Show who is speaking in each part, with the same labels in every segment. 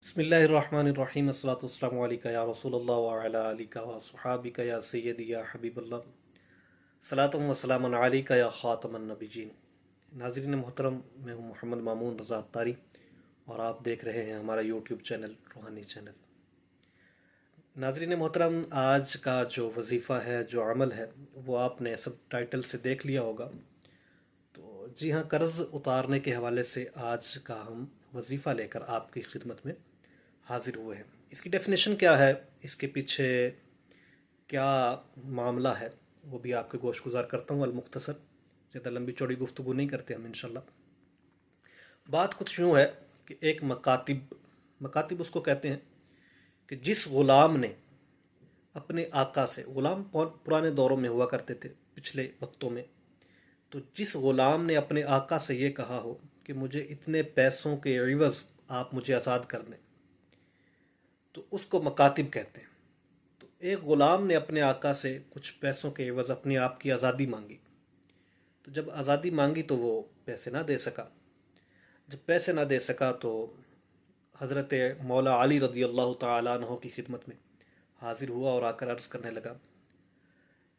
Speaker 1: بسم اللہ الرحمن الرحیم الصلاۃ والسلام علیکہ یا رسول اللہ وعلی آلک و صحابک یا سیدی یا حبیب اللہ صلاۃ و سلام علیکہ یا خاتم النبیین۔ ناظرین محترم، میں ہوں محمد مامون رضا اتاری اور آپ دیکھ رہے ہیں ہمارا یوٹیوب چینل روحانی چینل۔ ناظرین محترم، آج کا جو وظیفہ ہے، جو عمل ہے، وہ آپ نے سب ٹائٹل سے دیکھ لیا ہوگا۔ تو جی ہاں، قرض اتارنے کے حوالے سے آج کا ہم وظیفہ لے کر آپ کی خدمت میں حاضر ہوئے ہیں۔ اس کی ڈیفینیشن کیا ہے، اس کے پیچھے کیا معاملہ ہے، وہ بھی آپ کے گوش گزار کرتا ہوں المختصر۔ زیادہ لمبی چوڑی گفتگو نہیں کرتے ہم انشاءاللہ۔ بات کچھ یوں ہے کہ ایک مکاتب اس کو کہتے ہیں کہ جس غلام نے اپنے آقا سے، غلام پرانے دوروں میں ہوا کرتے تھے پچھلے وقتوں میں، تو جس غلام نے اپنے آقا سے یہ کہا ہو کہ مجھے اتنے پیسوں کے عوض آپ مجھے آزاد کر دیں، تو اس کو مکاتب کہتے ہیں۔ تو ایک غلام نے اپنے آقا سے کچھ پیسوں کے عوض اپنے آپ کی آزادی مانگی، تو جب آزادی مانگی تو وہ پیسے نہ دے سکا۔ جب پیسے نہ دے سکا تو حضرت مولا علی رضی اللہ تعالیٰ عنہ کی خدمت میں حاضر ہوا اور آ کر عرض کرنے لگا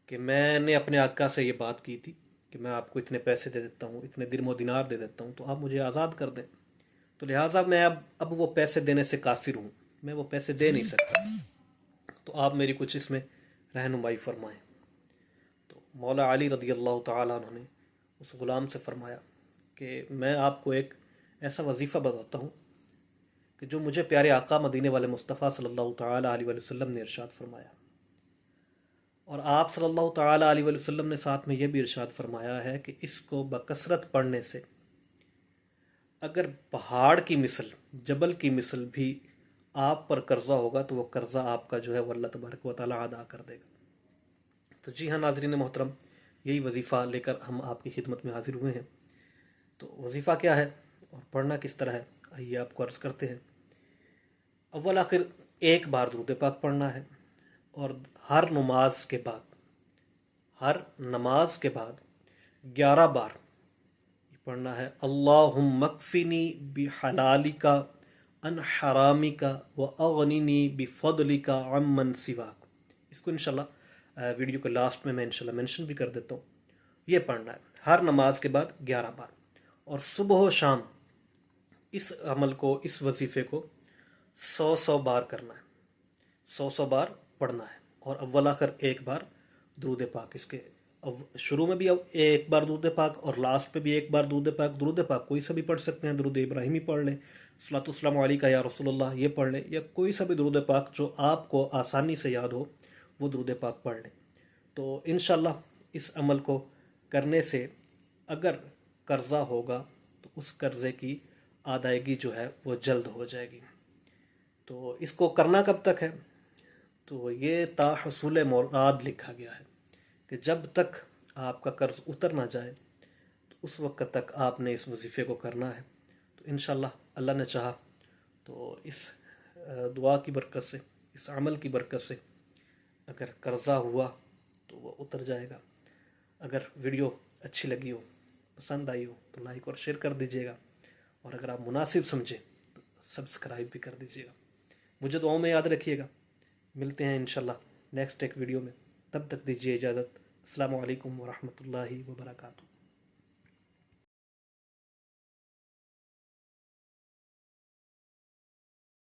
Speaker 1: کہ میں نے اپنے آقا سے یہ بات کی تھی کہ میں آپ کو اتنے پیسے دے دیتا ہوں، اتنے درم و دینار دے دیتا ہوں، تو آپ مجھے آزاد کر دیں۔ تو لہٰذا میں اب وہ پیسے دینے سے قاصر ہوں، میں وہ پیسے دے نہیں سکتا، تو آپ میری کچھ اس میں رہنمائی فرمائیں۔ تو مولا علی رضی اللہ تعالیٰ عنہ نے اس غلام سے فرمایا کہ میں آپ کو ایک ایسا وظیفہ بتاتا ہوں کہ جو مجھے پیارے آقا مدینے والے مصطفیٰ صلی اللہ تعالیٰ علیہ وسلم نے ارشاد فرمایا، اور آپ صلی اللہ تعالیٰ علیہ وسلم نے ساتھ میں یہ بھی ارشاد فرمایا ہے کہ اس کو بکثرت پڑھنے سے اگر پہاڑ کی مثل، جبل کی مثل بھی آپ پر قرضہ ہوگا تو وہ قرضہ آپ کا جو ہے وہ اللہ تبارک و تعالیٰ ادا کر دے گا۔ تو جی ہاں ناظرین محترم، یہی وظیفہ لے کر ہم آپ کی خدمت میں حاضر ہوئے ہیں۔ تو وظیفہ کیا ہے اور پڑھنا کس طرح ہے، آئیے آپ کو عرض کرتے ہیں۔ اول آخر ایک بار درود پاک پڑھنا ہے، اور ہر نماز کے بعد 11 بار پڑھنا ہے اللہم اکفنی بحلالک عن حرامک واغننی بفضلک عمن سواک۔ اس کو انشاءاللہ ویڈیو کے لاسٹ میں انشاءاللہ مینشن بھی کر دیتا ہوں۔ یہ پڑھنا ہے ہر نماز کے بعد 11 بار، اور صبح و شام اس عمل کو، اس وظیفے کو 100 بار کرنا ہے، 100 بار پڑھنا ہے، اور اول آخر ایک بار درود پاک۔ اس کے شروع میں بھی ایک بار درود پاک اور لاسٹ پہ بھی ایک بار درود پاک۔ درود پاک کوئی سا بھی پڑھ سکتے ہیں، درود ابراہیمی پڑھ لیں، صلاۃ والسلام علیکہ یا رسول اللہ یہ پڑھ لیں، یا کوئی سا بھی درود پاک جو آپ کو آسانی سے یاد ہو وہ درود پاک پڑھ لیں۔ تو انشاءاللہ اس عمل کو کرنے سے اگر قرضہ ہوگا تو اس قرضے کی ادائیگی جو ہے وہ جلد ہو جائے گی۔ تو اس کو کرنا کب تک ہے، تو یہ تا حصول مراد لکھا گیا ہے کہ جب تک آپ کا قرض اتر نہ جائے تو اس وقت تک آپ نے اس وظیفے کو کرنا ہے۔ تو انشاءاللہ اللہ نے چاہا تو اس دعا کی برکت سے، اس عمل کی برکت سے اگر قرضہ ہوا تو وہ اتر جائے گا۔ اگر ویڈیو اچھی لگی ہو، پسند آئی ہو تو لائک اور شیئر کر دیجیے گا، اور اگر آپ مناسب سمجھیں تو سبسکرائب بھی کر دیجیے گا۔ مجھے دعاؤں میں یاد رکھیے گا۔ ملتے ہیں انشاءاللہ نیکسٹ ایک ویڈیو میں، تب تک دیجیے اجازت۔ السلام علیکم ورحمۃ اللہ وبرکاتہ۔